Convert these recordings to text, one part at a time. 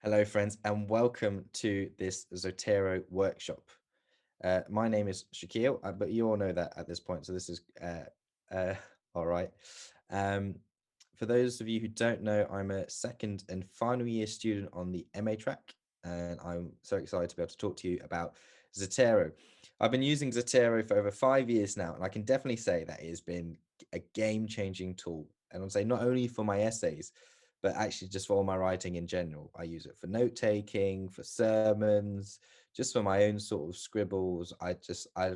Hello, friends, and welcome to this Zotero workshop. My name is Shakeel, but you all know that at this point, so this is uh, all right. Um, for those of you who don't know, I'm a second and final year student on the MA track, and I'm so excited to be able to talk to you about Zotero. I've been using Zotero for over 5 years now, and I can definitely say that it has been a game-changing tool. And I'll say not only for my essays, but actually just for all my writing in general. I use it for note taking, for sermons, just for my own sort of scribbles. I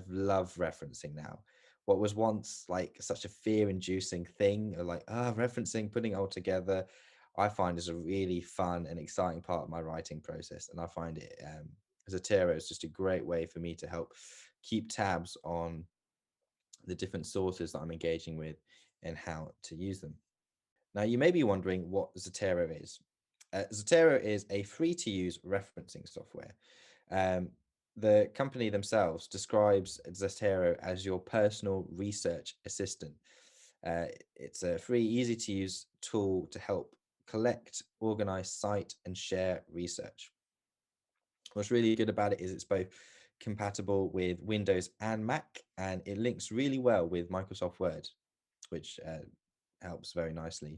love referencing now. What was once like such a fear-inducing thing, or like referencing, putting it all together, I find is a really fun and exciting part of my writing process. And I find it Zotero is just a great way for me to help keep tabs on the different sources that I'm engaging with and how to use them. Now, you may be wondering what Zotero is. Zotero is a free-to-use referencing software. Um, the company themselves describes Zotero as your personal research assistant. Uh, it's a free, easy-to-use tool to help collect, organize, cite, and share research. What's really good about it is it's both compatible with Windows and Mac, and it links really well with Microsoft Word, which helps very nicely.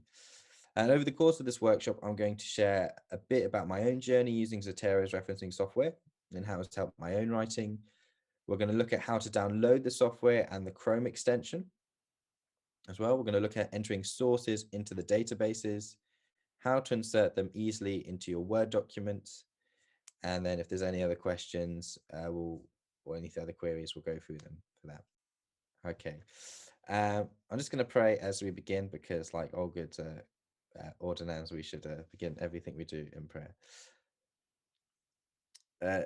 And over the course of this workshop, I'm going to share a bit about my own journey using Zotero's referencing software and how it's helped my own writing. We're going to look at how to download the software and the Chrome extension as well. We're going to look at entering sources into the databases, how to insert them easily into your Word documents, and then if there's any other questions, or any other queries, we'll go through them for that. Okay. I'm just going to pray as we begin because, like all good ordinands, we should begin everything we do in prayer. Uh,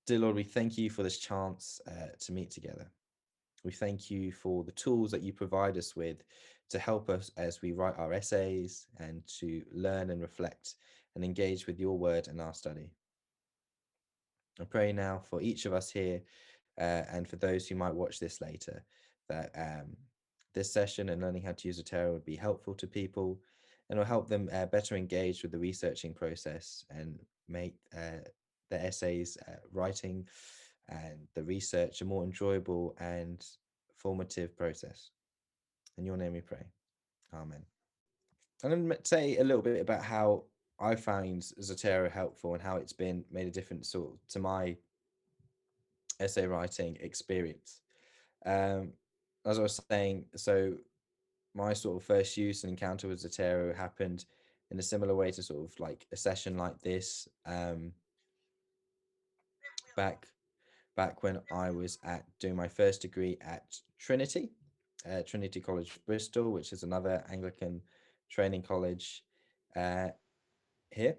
Dear Lord, we thank you for this chance to meet together. We thank you for the tools that you provide us with to help us as we write our essays and to learn and reflect and engage with your word and our study. I pray now for each of us here and for those who might watch this later that this session and learning how to use Zotero would be helpful to people and will help them better engage with the researching process and make the essays, writing, and the research a more enjoyable and formative process. In your name we pray. Amen. I'm going to say a little bit about how I find Zotero helpful and how it's been made a difference to my essay writing experience. Um, as I was saying, so my sort of first use and encounter with Zotero happened in a similar way to sort of like a session like this back when I was at doing my first degree at Trinity College Bristol, which is another Anglican training college uh, here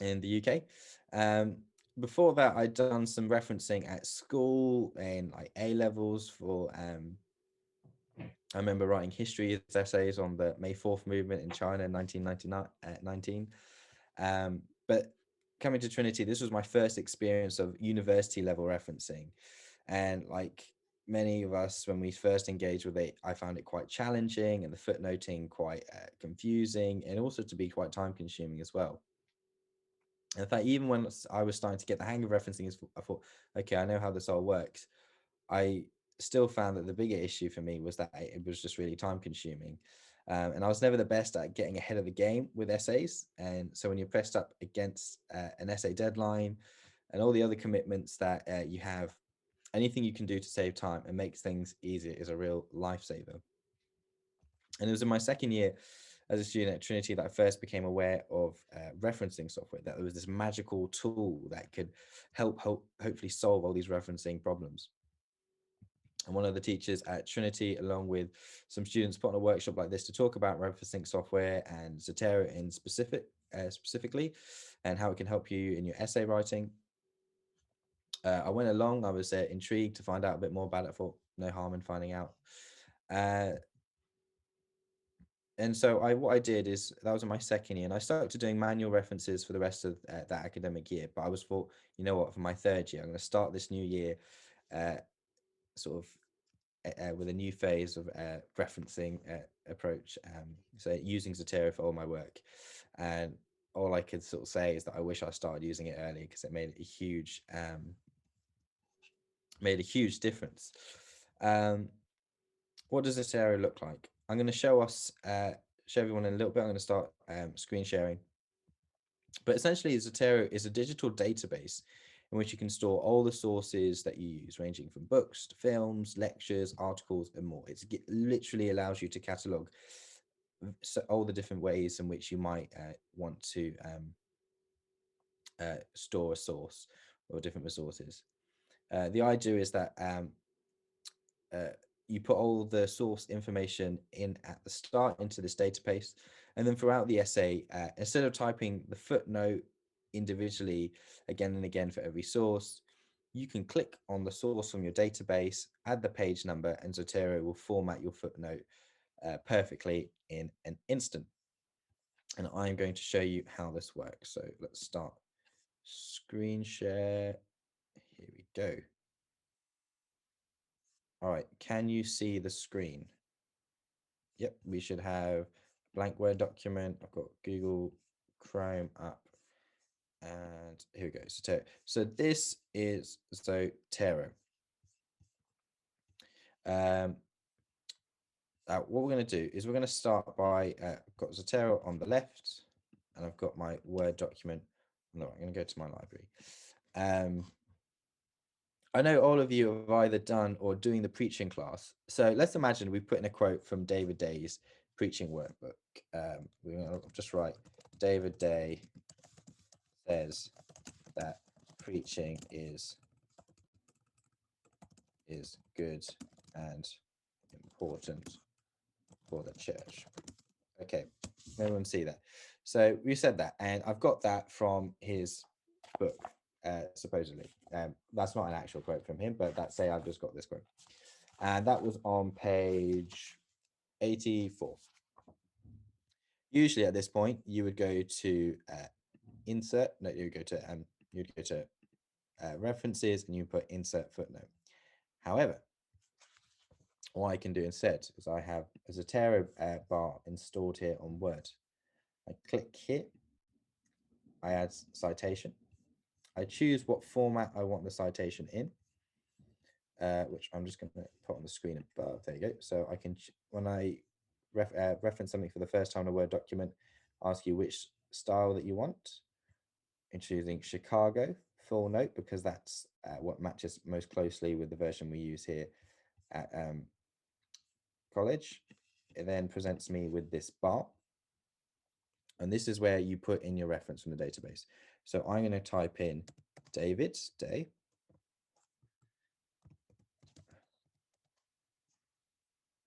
in the UK. Um, Before that, I'd done some referencing at school and like A levels for I remember writing history essays on the May 4th movement in China in 1919. But coming to Trinity, this was my first experience of university level referencing. And like many of us, when we first engaged with it, I found it quite challenging and the footnoting quite confusing and also to be quite time consuming as well. In fact, even when I was starting to get the hang of referencing, I thought, okay, I know how this all works. I still found that the bigger issue for me was that it was just really time consuming. And I was never the best at getting ahead of the game with essays. And so when you're pressed up against an essay deadline and all the other commitments that you have, anything you can do to save time and make things easier is a real lifesaver. And it was in my second year as a student at Trinity that I first became aware of referencing software, that there was this magical tool that could hopefully solve all these referencing problems. And one of the teachers at Trinity, along with some students, put on a workshop like this to talk about referencing software and Zotero in specifically, and how it can help you in your essay writing. I went along. I was intrigued to find out a bit more about it. I thought no harm in finding out. Uh, and so what I did is that was in my second year, and I started to doing manual references for the rest of that academic year. But I was thought, you know what, for my third year, I'm going to start this new year, uh, sort of with a new phase of referencing approach. So using Zotero for all my work, and all I I could sort of say is that I wish I started using it early because it made a huge difference. Um, what does this area look like? I'm going to show everyone in a little bit. I'm going to start screen sharing. But essentially, Zotero is a digital database in which you can store all the sources that you use, ranging from books to films, lectures, articles, and more. It literally allows you to catalog all the different ways in which you might want to store a source or different resources. The idea is that uh, you put all the source information in at the start into this database, and then throughout the essay, instead of typing the footnote individually again and again for every source, you can click on the source from your database, add the page number, and Zotero will format your footnote perfectly in an instant. And I'm going to show you how this works. So let's start screen share. Here we go. All right, can you see the screen? Yep, we should have a blank Word document. I've got Google Chrome up, and here we go. Zotero. So this is Zotero. What we're going to do is we're going to start by I've got Zotero on the left, and I've got my Word document on the right. I'm going to go to my library. I know all of you have either done or doing the preaching class. So let's imagine we put in a quote from David Day's preaching workbook. We're going to just write, David Day says that preaching is good and important for the church. Okay, everyone see that? So we said that, and I've got that from his book, supposedly. That's not an actual quote from him, but that's say I've just got this quote. And that was on page 84. Usually at this point, you would go to insert, no, you'd go to references, and you put insert footnote. However, what I can do instead is I have a Zotero bar installed here on Word. I click here, I add citation, I choose what format I want the citation in, which I'm just going to put on the screen above. There you go. So I can, when I reference something for the first time in a Word document, ask you which style that you want. In choosing Chicago full note, because that's what matches most closely with the version we use here at college. It then presents me with this bar. And this is where you put in your reference from the database. So I'm going to type in David Day.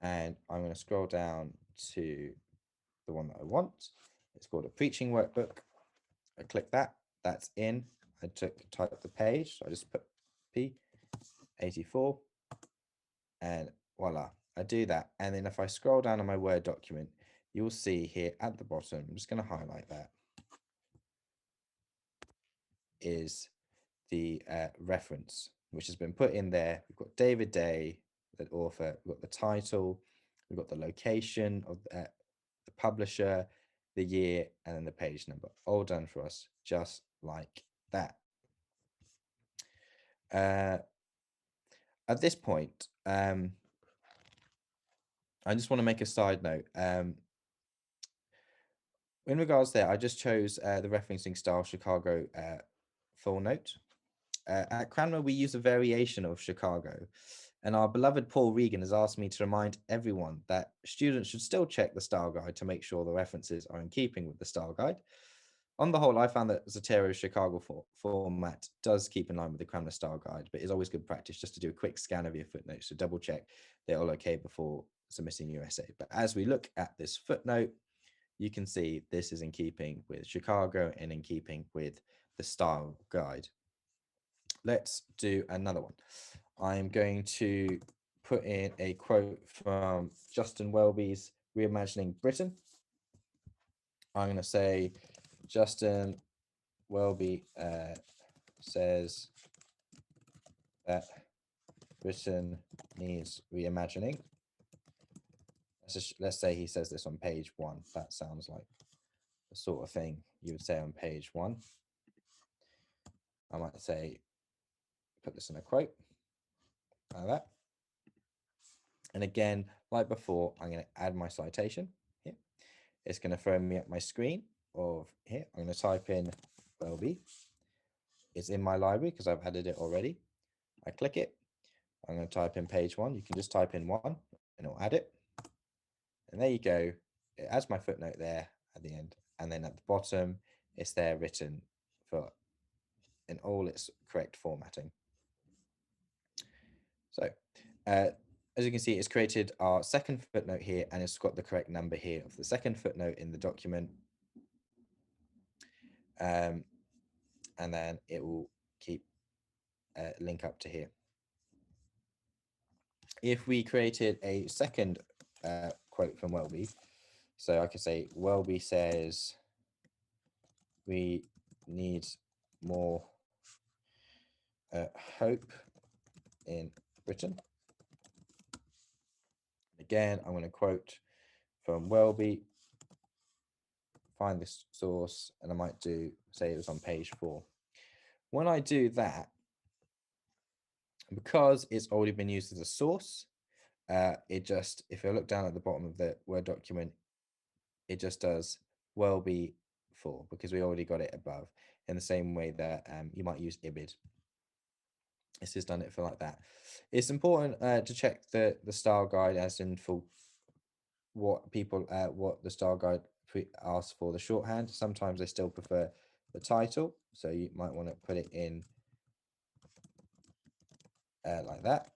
And I'm going to scroll down to the one that I want. It's called a preaching workbook. I click that. That's in. I type the page. So I just put P84 and voila. I do that. And then if I scroll down on my Word document, you'll see here at the bottom, I'm just going to highlight that, is the reference, which has been put in there. We've got David Day, the author, we've got the title, we've got the location of the publisher, the year, and then the page number, all done for us just like that. At this point, I just want to make a side note. In regards there, I just chose the referencing style Chicago full note. At Cranmer, we use a variation of Chicago, and our beloved Paul Regan has asked me to remind everyone that students should still check the style guide to make sure the references are in keeping with the style guide. On the whole, I found that Zotero's Chicago format does keep in line with the Cranmer style guide, but it's always good practice just to do a quick scan of your footnotes to double check they're all okay before submitting your essay. But as we look at this footnote, you can see this is in keeping with Chicago and in keeping with the style guide. Let's do another one. I'm going to put in a quote from Justin Welby's Reimagining Britain. I'm going to say Justin Welby says that Britain needs reimagining. Let's say he says this on page 1. That sounds like the sort of thing you would say on page 1. I might say, put this in a quote like that. And again, like before, I'm going to add my citation here. It's going to throw me up my screen of here. I'm going to type in Welby. It's in my library because I've added it already. I click it. I'm going to type in page 1. You can just type in 1 and it'll add it. And there you go. It adds my footnote there at the end. And then at the bottom, it's there written for in all its correct formatting. So as you can see, it's created our second footnote here, and it's got the correct number here of the second footnote in the document. And then it will keep link up to here. If we created a second quote from Welby, so I could say, Welby says, we need more hope in Britain. Again, I'm going to quote from Welby, find this source, and I might do, say it was on page 4. When I do that, because it's already been used as a source, it just, if I look down at the bottom of the Word document, it just does Welby 4 because we already got it above, in the same way that you might use IBID. This has done it for like that. It's important to check the style guide as in for what people, what the style guide asks for the shorthand. Sometimes they still prefer the title, so you might want to put it in like that,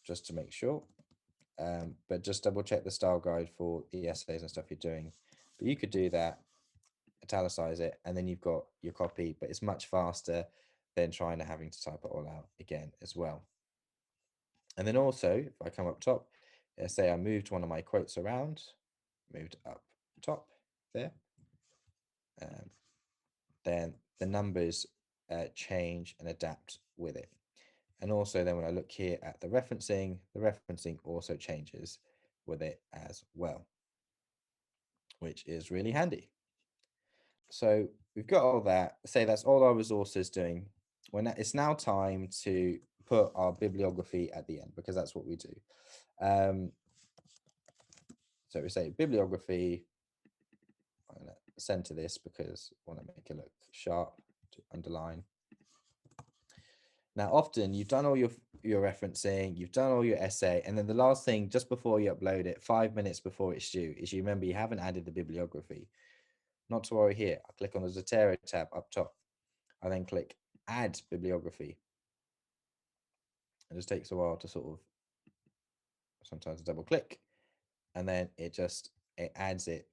just to make sure. But just double check the style guide for the essays and stuff you're doing. But you could do that, italicize it, and then you've got your copy, but it's much faster than trying to having to type it all out again as well. And then also, if I come up top, say I moved one of my quotes around, moved up top there, then the numbers change and adapt with it. And also then when I look here at the referencing also changes with it as well, which is really handy. So we've got all that. Say that's all our resources doing. When it's now time to put our bibliography at the end, because that's what we do. So we say bibliography. I'm going to center this because I want to make it look sharp, to underline. Now, often you've done all your referencing, you've done all your essay, and then the last thing just before you upload it, 5 minutes before it's due, is you remember you haven't added the bibliography. Not to worry here. I click on the Zotero tab up top. I then click Add Bibliography. It just takes a while to sort of sometimes double click, and then it adds it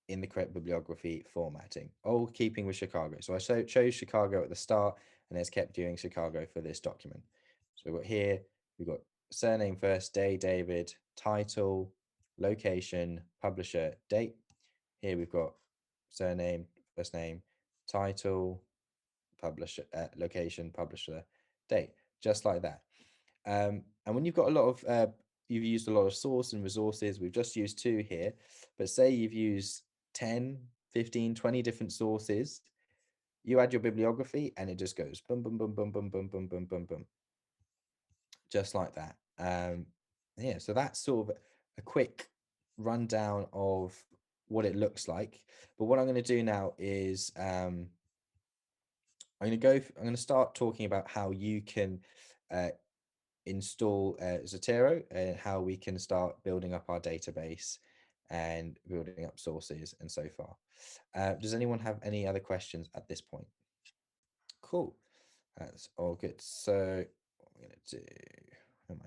in the correct bibliography formatting, all keeping with Chicago. So I chose Chicago at the start, and it's kept doing Chicago for this document. So we've got here, we've got surname first, day, David, title, location, publisher, date. Here we've got surname, first name, title, publisher, location, publisher, date, just like that. And when you've got a lot of, you've used a lot of source and resources, we've just used 2 here, but say you've used 10, 15, 20 different sources, you add your bibliography and it just goes boom, boom, boom, boom, boom, boom, boom, boom, boom, boom, just like that. Yeah, so that's sort of a quick rundown of what it looks like. But what I'm going to do now is I'm going to start talking about how you can install Zotero and how we can start building up our database and building up sources and so far. Does anyone have any other questions at this point? Cool, that's all good. So what I'm going to do,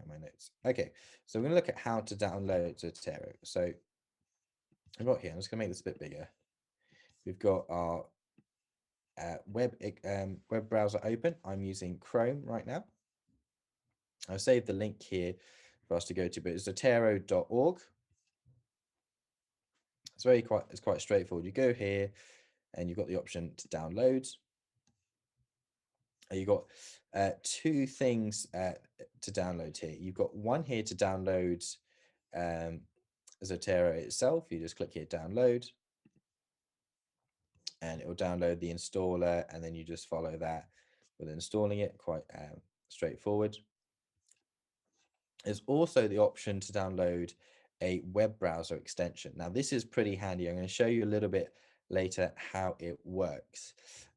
my notes. Okay, so we're going to look at how to download Zotero. So I've got here, I'm just going to make this a bit bigger. We've got our web browser open. I'm using Chrome right now. I'll save the link here for us to go to, but it's zotero.org. It's quite straightforward. You go here and you've got the option to download. You've got 2 things to download here. You've got one here to download Zotero itself. You just click here, download. and it will download the installer, and then you just follow that with installing it. Quite straightforward. There's also the option to download a web browser extension. Now, this is pretty handy. I'm going to show you a little bit later how it works.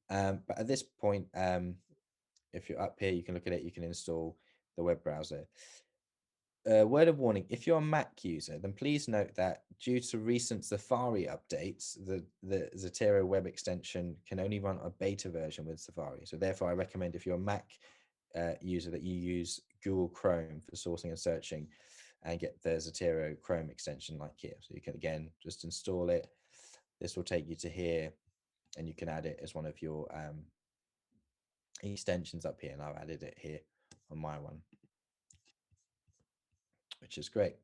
But at this point, if you're up here, you can look at it, you can install the web browser. Word of warning, if you're a Mac user, then please note that due to recent Safari updates, the Zotero web extension can only run a beta version with Safari. So therefore, I recommend if you're a Mac user that you use Google Chrome for sourcing and searching and get the Zotero Chrome extension like here. So you can, again, just install it. This will take you to here, and you can add it as one of your extensions up here, and I've added it here on my one, which is great.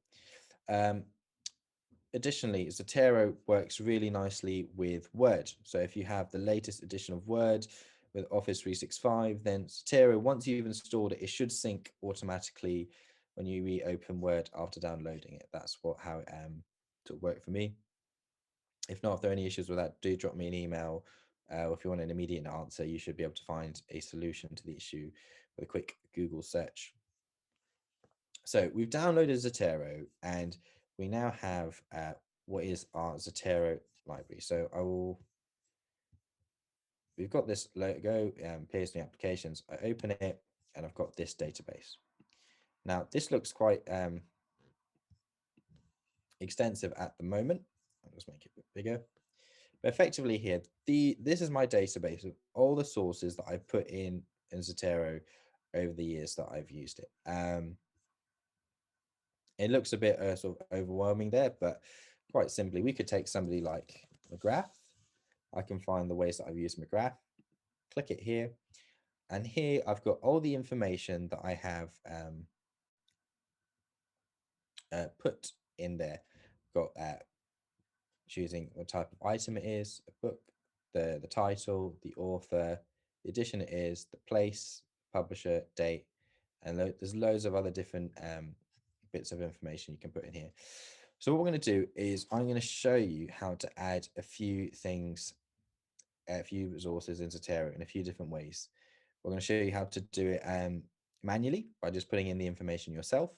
Additionally, Zotero works really nicely with Word. So if you have the latest edition of Word with Office 365, then Zotero, once you've installed it, it should sync automatically when you reopen Word after downloading it. That's how it worked for me. If not, if there are any issues with that, do drop me an email. Or if you want an immediate answer, you should be able to find a solution to the issue with a quick Google search. So we've downloaded Zotero, and we now have what is our Zotero library. So we've got this logo, appears in the applications. I open it, and I've got this database. Now, this looks quite extensive at the moment. I'll just make it a bit bigger. But effectively here, this is my database of all the sources that I've put in Zotero over the years that I've used it. It looks a bit sort of overwhelming there, but quite simply, we could take somebody like McGrath. I can find the ways that I've used McGrath, click it here, and here I've got all the information that I have put in there. Got choosing what type of item it is, a book, the title, the author, the edition it is, the place, publisher, date, and there's loads of other different bits of information you can put in here. So what we're going to do is I'm going to show you how to add a few things, a few resources in Zotero in a few different ways. We're going to show you how to do it manually by just putting in the information yourself.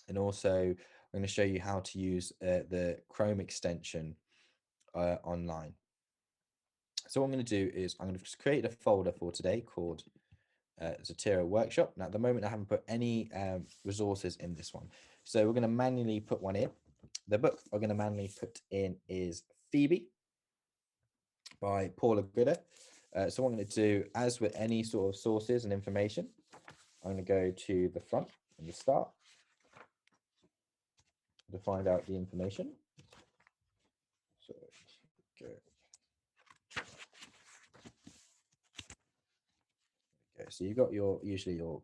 And also I'm going to show you how to use the Chrome extension online. So what I'm going to do is I'm going to just create a folder for today called Zotero Workshop. Now, at the moment, I haven't put any resources in this one. So we're going to manually put one in. The book I'm going to manually put in is Phoebe by Paula Gooder. So what I'm going to do, as with any sort of sources and information, I'm going to go to the front and the start to find out the information. So go. Okay, so you've got usually your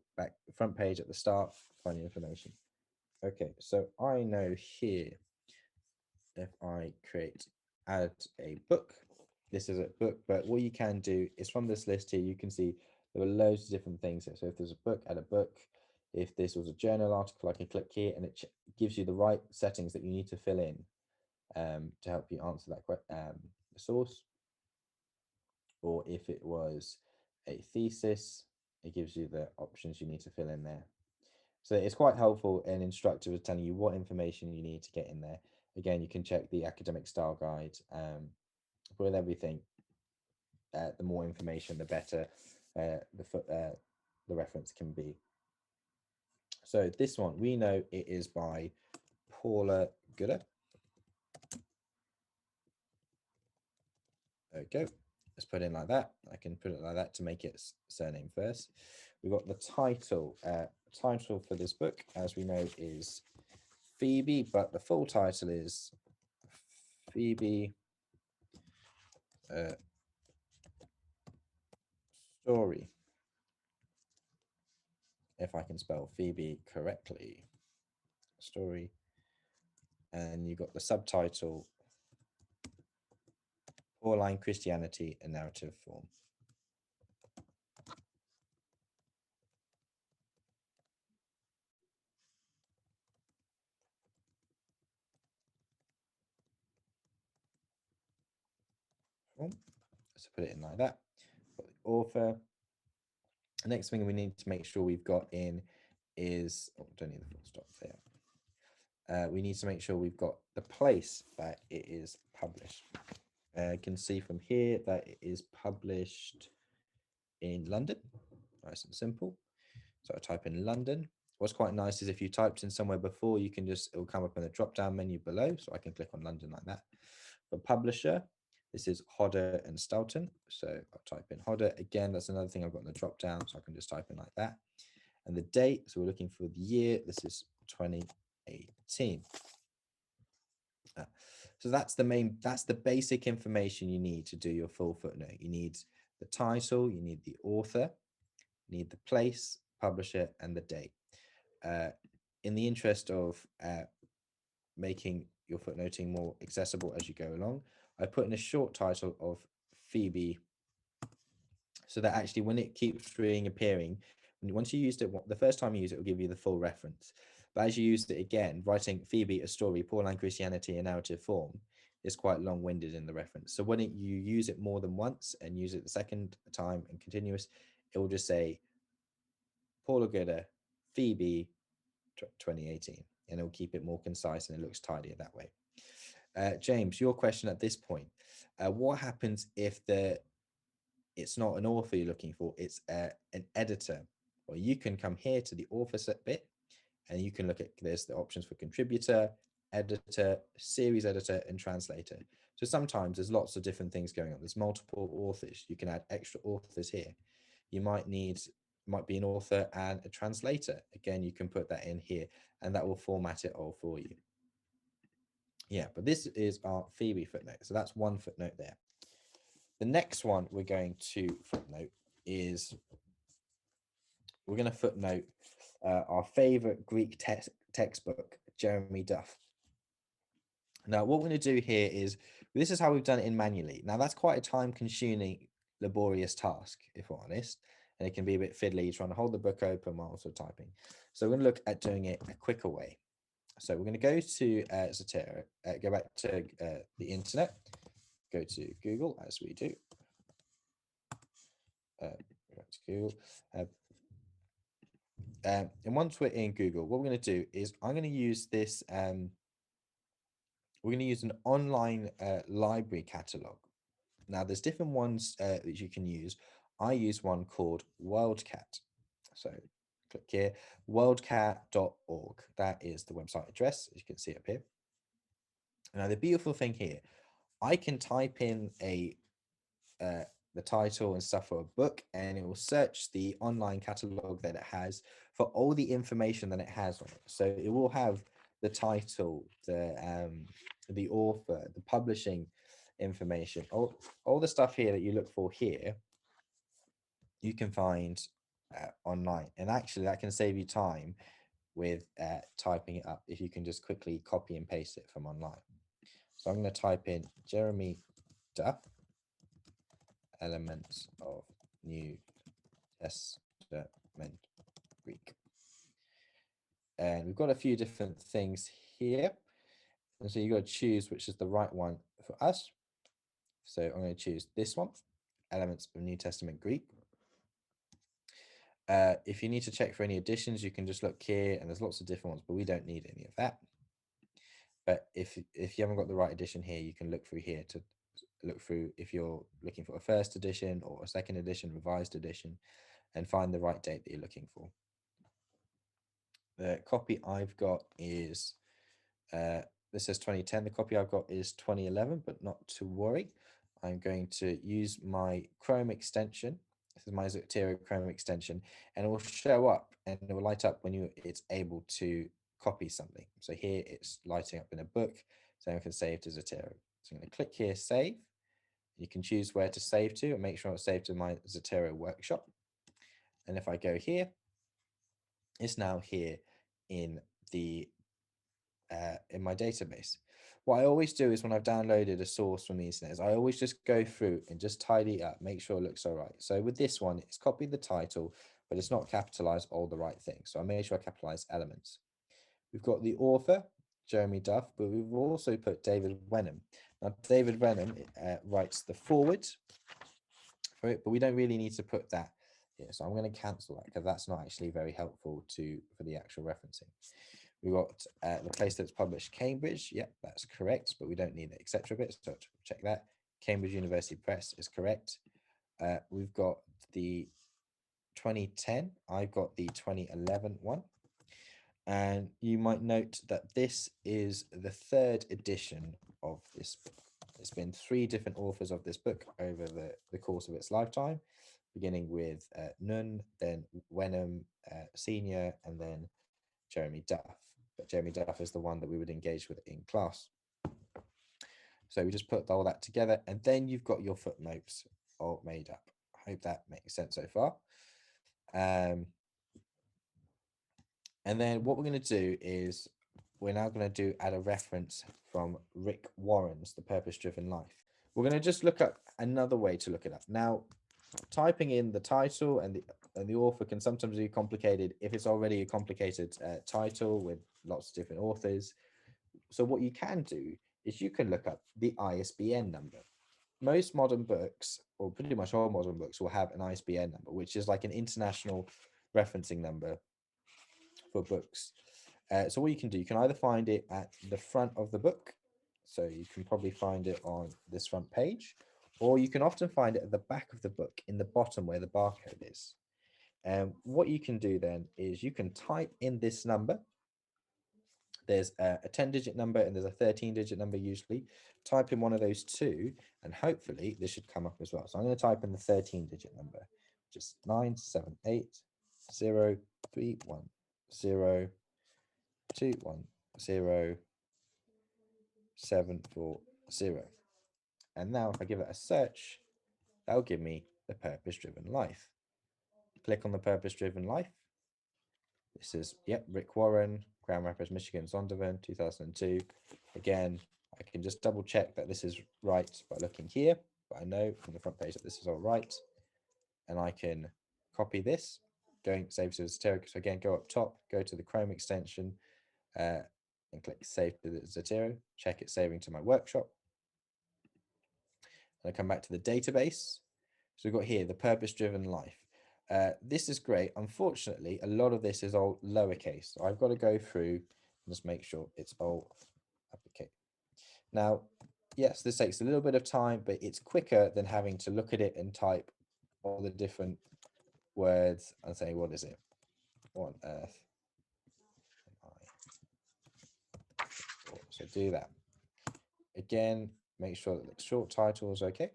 front page at the start, find the information. Okay, so I know here, if I add a book, this is a book, but what you can do is from this list here, you can see there are loads of different things here. So if there's a book, add a book. If this was a journal article, I can click here and it gives you the right settings that you need to fill in to help you answer that source. Or if it was a thesis, it gives you the options you need to fill in there. So it's quite helpful and instructive of telling you what information you need to get in there. Again, you can check the academic style guide. With everything, the more information, the better the reference can be. So this one, we know it is by Paula Gooder. Okay, let's put in like that. I can put it like that to make it surname first. We've got the title. Title for this book, as we know, is Phoebe, but the full title is Phoebe Story. If I can spell Phoebe correctly. Story. And you've got the subtitle, Pauline Christianity, a narrative form. So put it in like that. Got the author. The next thing we need to make sure we've got in is, don't need the full stop there. We need to make sure we've got the place that it is published. You can see from here that it is published in London. Nice and simple. So I type in London. What's quite nice is if you typed in somewhere before, you can just, it will come up in the drop down menu below. So I can click on London like that. For publisher, this is Hodder and Stoughton. So I'll type in Hodder. Again, that's another thing I've got in the drop down. So I can just type in like that. And the date, so we're looking for the year. This is 2018. So that's the basic information you need to do your full footnote. You need the title, you need the author, you need the place, publisher, and the date. In the interest of making your footnoting more accessible as you go along, I put in a short title of Phoebe, so that actually when it keeps appearing, once you used it, the first time you use it, will give you the full reference. But as you use it again, writing Phoebe, a story, Pauline Christianity, a narrative form, is quite long-winded in the reference. So when you use it more than once and use it the second time and continuous, it will just say Paula Gooder, Phoebe, 2018, and it'll keep it more concise and it looks tidier that way. James, your question at this point, what happens if it's not an author you're looking for, it's an editor? Well, you can come here to the author set bit and you can look at, there's the options for contributor, editor, series editor, and translator. So sometimes there's lots of different things going on. There's multiple authors. You can add extra authors here. You might be an author and a translator. Again, you can put that in here and that will format it all for you. Yeah, but this is our Phoebe footnote. So that's one footnote there. The next one we're going to footnote is, we're going to footnote our favorite Greek textbook, Jeremy Duff. Now, what we're going to do here is, this is how we've done it in manually. Now, that's quite a time-consuming, laborious task, if we're honest, and it can be a bit fiddly trying to hold the book open while also typing. So we're going to look at doing it a quicker way. So we're going to go to Zotero, go back to the internet, go to Google, as we do. Go to Google. And once we're in Google, what we're going to do is I'm going to use this, we're going to use an online library catalog. Now, there's different ones that you can use. I use one called WorldCat. So click here, worldcat.org. That is the website address, as you can see up here. Now, the beautiful thing here, I can type in the title and stuff for a book, and it will search the online catalog that it has for all the information that it has on it. So it will have the title, the author, the publishing information, all the stuff here that you look for here, you can find online. And actually that can save you time with typing it up if you can just quickly copy and paste it from online. So I'm going to type in Jeremy Duff, elements of New Testament Greek. And we've got a few different things here. And so you've got to choose which is the right one for us. So I'm going to choose this one, elements of New Testament Greek. If you need to check for any editions, you can just look here, and there's lots of different ones, but we don't need any of that. But if you haven't got the right edition here, you can look through here to look through if you're looking for a first edition or a second edition, revised edition, and find the right date that you're looking for. The copy I've got is, this says 2010. The copy I've got is 2011, but not to worry. I'm going to use my Chrome extension. This is my Zotero Chrome extension, and it will show up and it will light up when it's able to copy something. So here it's lighting up in a book, so I can save to Zotero. So I'm going to click here, save. You can choose where to save to and make sure it's saved to my Zotero workshop. And if I go here, it's now here in the in my database. What I always do is when I've downloaded a source from the internet is I always just go through and just tidy it up, make sure it looks all right. So with this one, it's copied the title, but it's not capitalized all the right things. So I made sure I capitalize elements. We've got the author, Jeremy Duff, but we've also put David Wenham. Now, David Brennan writes the foreword for it, but we don't really need to put that here. So I'm going to cancel that because that's not actually very helpful for the actual referencing. We've got the place that's published, Cambridge. Yep, that's correct, but we don't need the etc. bit, so check that. Cambridge University Press is correct. We've got the 2010. I've got the 2011 one. And you might note that this is the third edition of this book. There's been 3 different authors of this book over the course of its lifetime, beginning with Nunn, then Wenham Senior, and then Jeremy Duff. But Jeremy Duff is the one that we would engage with in class. So we just put all that together, and then you've got your footnotes all made up. I hope that makes sense so far. And then what we're going to do is we're now going to add a reference from Rick Warren's The Purpose-Driven Life. We're going to just look up another way to look it up. Now, typing in the title and the author can sometimes be complicated if it's already a complicated title with lots of different authors. So what you can do is you can look up the ISBN number. Most modern books, or pretty much all modern books, will have an ISBN number, which is like an international referencing number for books. So what you can do, you can either find it at the front of the book, so you can probably find it on this front page, or you can often find it at the back of the book in the bottom where the barcode is. And what you can do then is you can type in this number. There's a 10-digit number and there's a 13-digit number usually. Type in one of those two, and hopefully this should come up as well. So I'm going to type in the 13-digit number, which is 97803100740. And now if I give it a search, that'll give me the Purpose-Driven Life. Click on the Purpose-Driven Life. This is, Rick Warren, Grand Rapids, Michigan, Zondervan, 2002. Again, I can just double check that this is right by looking here, but I know from the front page that this is all right. And I can copy this, save to the Zotero. So again, go up top, go to the Chrome extension, and click Save to the Zotero. Check it saving to my workshop. And I come back to the database. So we've got here the Purpose-Driven Life. This is great. Unfortunately, a lot of this is all lowercase. So I've got to go through and just make sure it's all uppercase. Now, yes, this takes a little bit of time, but it's quicker than having to look at it and type all the different words and say, what is it? What on earth am I? So do that. Again, make sure that the short title is okay.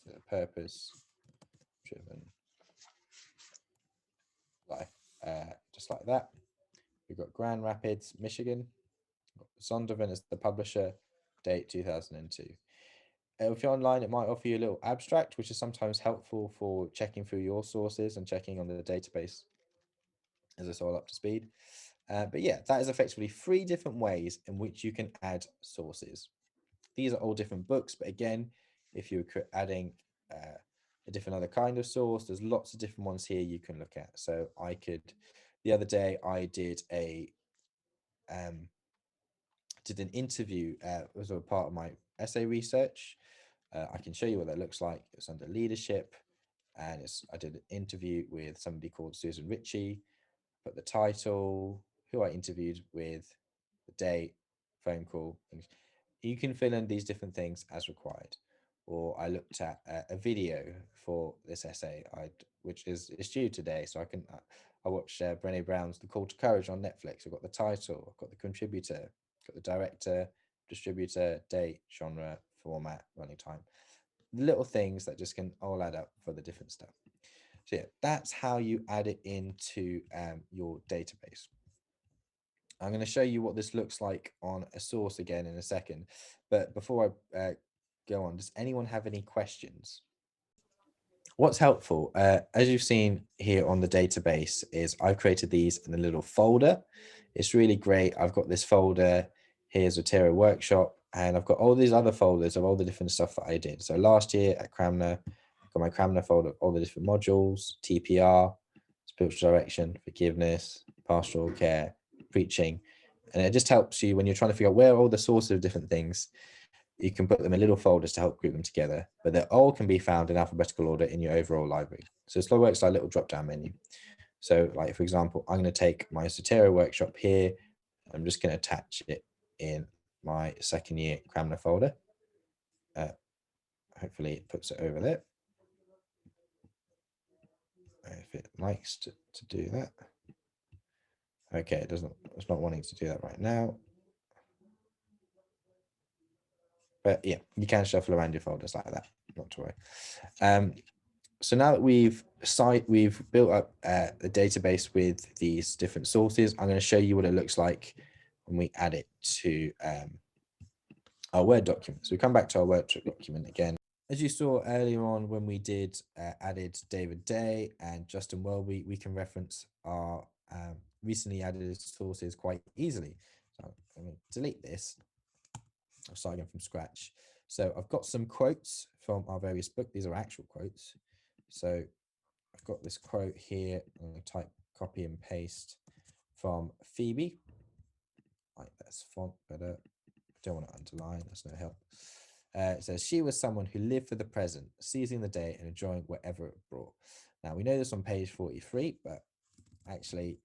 So Purpose-Driven Life, just like that. We've got Grand Rapids, Michigan. Zondervan is the publisher, date 2002. If you're online, it might offer you a little abstract, which is sometimes helpful for checking through your sources and checking on the database. Is this all up to speed? But yeah, that is effectively 3 different ways in which you can add sources. These are all different books, but again, if you're adding a different other kind of source, there's lots of different ones here you can look at. So the other day I did an interview as a part of my essay research. I can show you what that looks like. It's under leadership, and I did an interview with somebody called Susan Ritchie, put the title, who I interviewed with, the date, phone call. You can fill in these different things as required. Or I looked at a video for this essay, which is due today, so I watched Brené Brown's The Call to Courage on Netflix. I've got the title, I've got the contributor, got the director, distributor, date, genre, format, running time. Little things that just can all add up for the different stuff. So yeah, that's how you add it into your database. I'm going to show you what this looks like on a source again in a second. But before I go on, does anyone have any questions? What's helpful, as you've seen here on the database, is I've created these in a little folder. It's really great. I've got this folder, here's Zotero Workshop, and I've got all these other folders of all the different stuff that I did. So last year at Cramner, I've got my Cramner folder of all the different modules, TPR, spiritual direction, forgiveness, pastoral care, preaching. And it just helps you when you're trying to figure out where are all the sources of different things. you can put them in little folders to help group them together, but they all can be found in alphabetical order in your overall library. So Slow works like a little drop-down menu. So like, for example, I'm going to take my Zotero workshop here. I'm just going to attach it in my second year Cramner folder. Hopefully it puts it over there. If it likes to do that. Okay, it's not wanting to do that right now. But yeah, you can shuffle around your folders like that, not to worry. So now that we've built up a database with these different sources, I'm going to show you what it looks like when we add it to our Word document. So we come back to our Word document again. As you saw earlier on when we did added David Day and Justin Welby, we can reference our recently added sources quite easily. So I'm going to delete this. I'll start again from scratch. So I've got some quotes from our various books. These are actual quotes. So I've got this quote here. I'm going to type copy and paste from Phoebe. Like that's font better. Don't want to underline. That's no help. It says she was someone who lived for the present, seizing the day and enjoying whatever it brought. Now we know this on page 43, but actually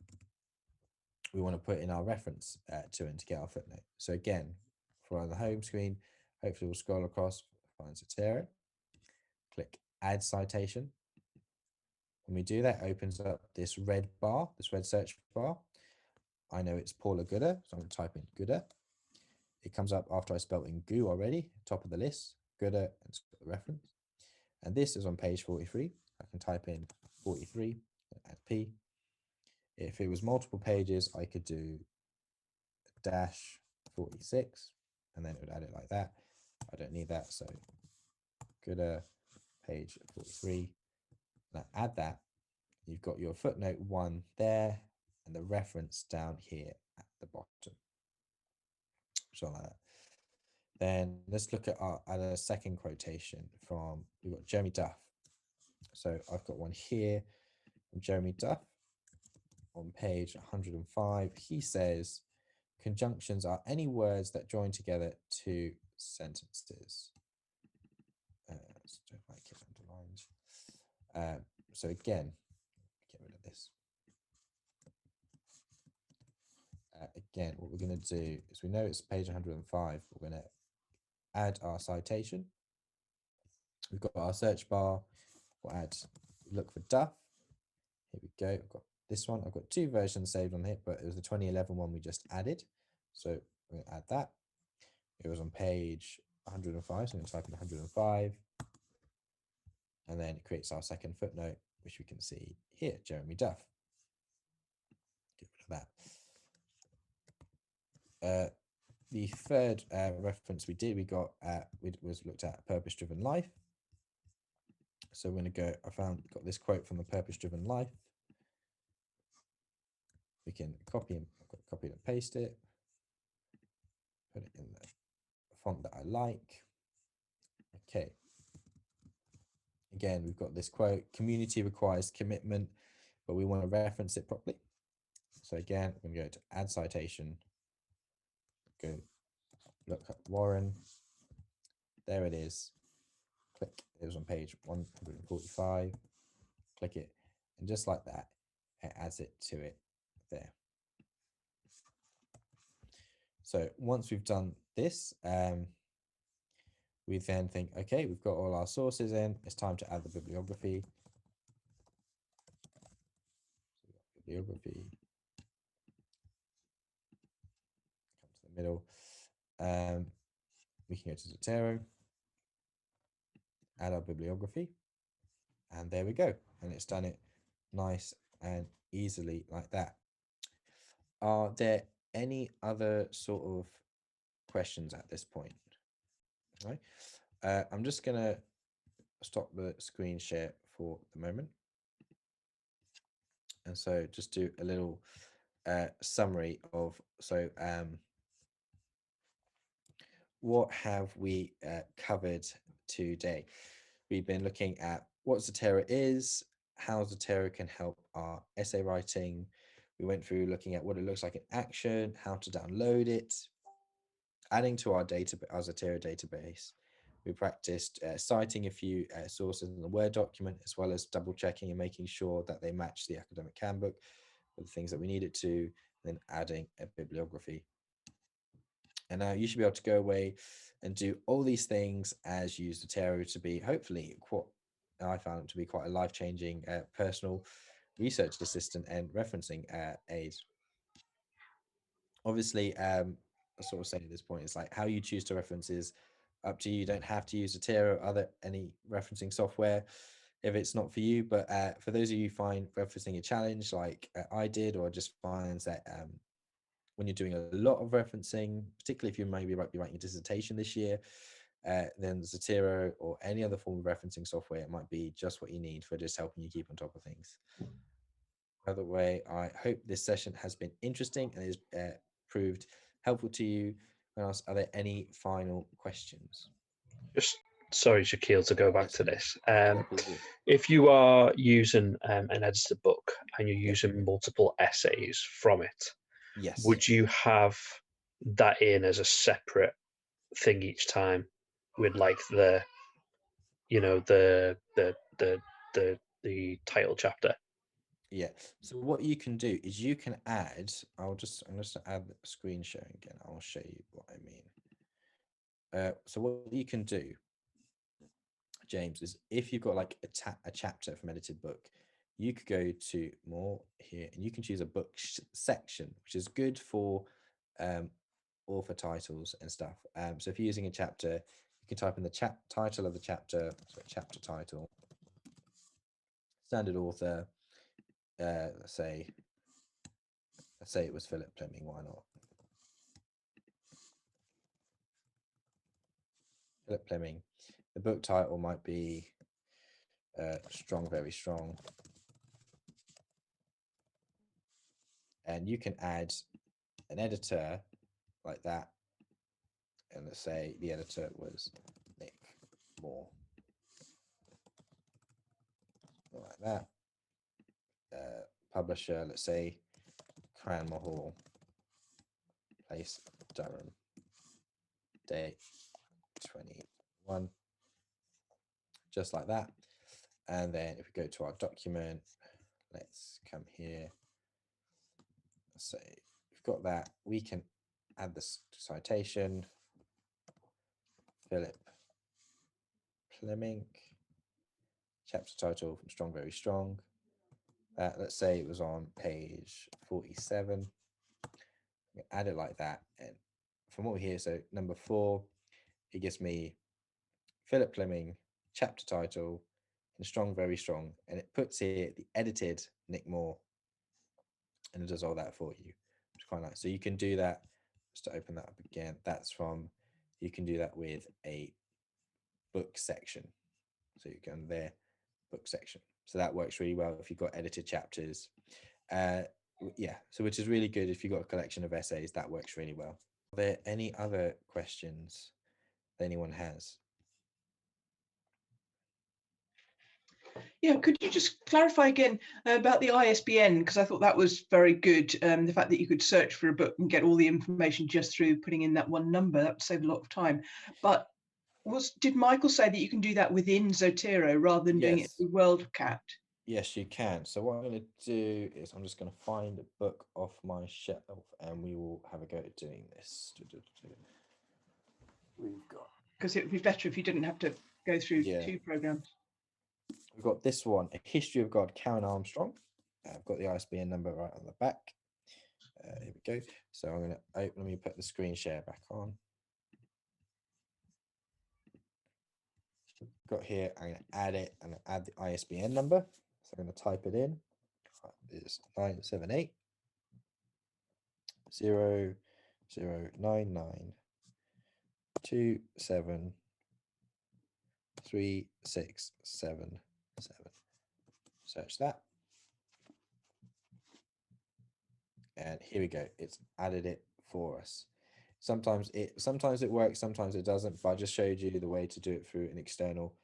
we want to put in our reference to it to get our footnote. So again, for the home screen, hopefully we'll scroll across, find Zotero, click add citation. When we do that, it opens up this red bar, this red search bar. I know it's Paula Gooder, so I'm going to type in Gooder. It comes up after I spelled in goo already, top of the list, Gooder, and the reference. And this is on page 43. I can type in 43 and add P. If it was multiple pages, I could do dash 46, and then it would add it like that. I don't need that, so Gooder, page 43. Now add that. You've got your footnote 1 there, and the reference down here at the bottom. So like that. Then let's look at a second quotation from, we've got Jeremy Duff. So I've got one here from Jeremy Duff on page 105. He says, conjunctions are any words that join together two sentences. Don't like it underlined. So again, get rid of this. Again, what we're going to do is, we know it's page 105. We're going to add our citation. We've got our search bar. We'll add, look for Duff. Here we go. I've got this one. I've got two versions saved on here, but it was the 2011 one we just added. So we're going to add that. It was on page 105, so I'm going to type in 105. And then it creates our second footnote, which we can see here, Jeremy Duff. Get rid of that. The third reference we did, was looked at purpose-driven life. So we're going to go, got this quote from the purpose-driven life. We can copy and paste it, put it in the font that I like. Okay. Again, we've got this quote, community requires commitment, but we want to reference it properly. So again, I'm going to go to add citation, go look up Warren. There it is. Click, it was on page 145. Click it, and just like that, it adds it to it there. So once we've done this, we then think, okay, we've got all our sources in, it's time to add the bibliography. Bibliography, come to the middle. We can go to Zotero, add our bibliography, and there we go. And it's done it nice and easily like that. Are there any other sort of questions at this point? Right. I'm just going to stop the screen share for the moment. And so just do a little summary of, so what have we covered today? We've been looking at what Zotero is, how Zotero can help our essay writing. We went through looking at what it looks like in action, how to download it, adding to our our Zotero database. We practiced citing a few sources in the Word document, as well as double checking and making sure that they match the academic handbook with the things that we needed to, then adding a bibliography. And now you should be able to go away and do all these things as you use Zotero to be, hopefully, what I found it to be quite a life-changing personal research assistant and referencing aid. Obviously, I sort of say at this point, it's like how you choose to reference is up to you. You don't have to use Zotero or any referencing software if it's not for you. But for those of you who find referencing a challenge, like I did, or just finds that when you're doing a lot of referencing, particularly if you maybe be writing a dissertation this year, then Zotero or any other form of referencing software might be just what you need for just helping you keep on top of things. By the way, I hope this session has been interesting and is proved helpful to you. Are there any final questions? Just sorry, Shakeel, to go back Yes. to this. Yeah, please do. If you are using an edited book and you're Yeah. using multiple essays from it, Yes. would you have that in as a separate thing each time with like the the title chapter? Yeah. So what you can do is you can add, I'm just add screen sharing again. I'll show you what I mean. So what you can do, James, is if you've got like a chapter from edited book, you could go to more here and you can choose a book section, which is good for um, author titles and stuff. So if you're using a chapter, you can type in the title of the chapter, so chapter title, standard author. Let's say it was Philip Fleming. Why not? Philip Fleming. The book title might be Strong, Very Strong. And you can add an editor like that. And let's say the editor was Nick Moore. Like that. Publisher, let's say Cranmer Hall. Place Durham. Date 21. Just like that. And then if we go to our document, let's come here. Let's say we've got that. We can add this citation. Philip Fleming. Chapter title from Strong, Very Strong. Let's say it was on page 47. Add it like that. And from what we hear, so number 4, it gives me Philip Fleming, chapter title, and Strong, Very Strong. And it puts here the edited Nick Moore. And it does all that for you, which is quite nice. So you can do that. Just to open that up again, you can do that with a book section. So you can there, book section. So that works really well if you've got edited chapters. Yeah, so which is really good if you've got a collection of essays, that works really well. Are there any other questions that anyone has? Yeah, could you just clarify again about the ISBN? Because I thought that was very good. The fact that you could search for a book and get all the information just through putting in that one number, that would save a lot of time. But did Michael say that you can do that within Zotero rather than doing it Yes. through WorldCat? Yes, you can. So what I'm going to do is I'm just going to find a book off my shelf and we will have a go at doing this. We've got, Because it would be better if you didn't have to go through two programs. We've got this one, A History of God, Karen Armstrong. I've got the ISBN number right on the back. Here we go. So I'm going to let me put the screen share back on. Got here, I'm going to add it and add the ISBN number. So I'm going to type it in. It's 978 0099 27 3677. Search that. And here we go. It's added it for us. Sometimes it works, sometimes it doesn't, but I just showed you the way to do it through an external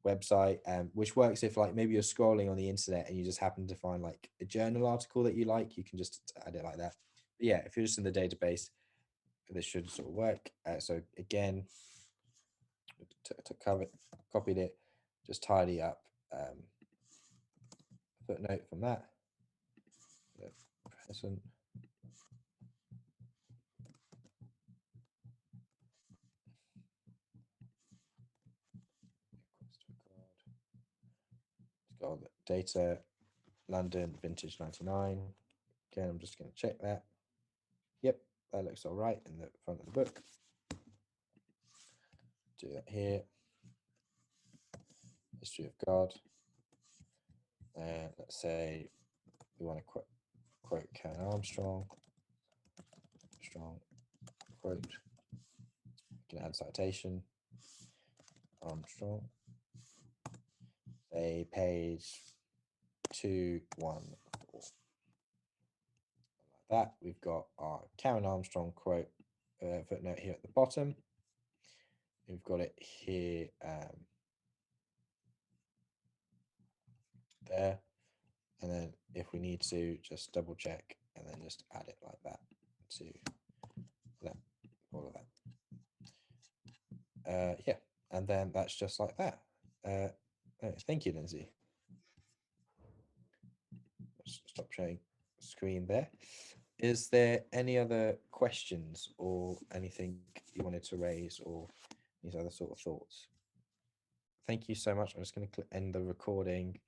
website, which works if like maybe you're scrolling on the internet and you just happen to find like a journal article that you like, you can just add it like that. But yeah, if you're just in the database, this should sort of work. So again, copied it, just tidy up footnote from that. The present. It's got data, London, vintage 99. Again, I'm just going to check that. Yep, that looks all right in the front of the book. Do that here. History of God. Let's say we want to quote Karen Armstrong. Strong quote. We can add citation. Armstrong. Say page 214. Like that. We've got our Karen Armstrong quote footnote here at the bottom. We've got it here there. And then if we need to, just double check and then just add it like that to that, all of that. Yeah, and then that's just like that. Thank you, Lindsay. Stop sharing screen there. Is there any other questions or anything you wanted to raise or these other sort of thoughts? Thank you so much. I'm just going to end the recording.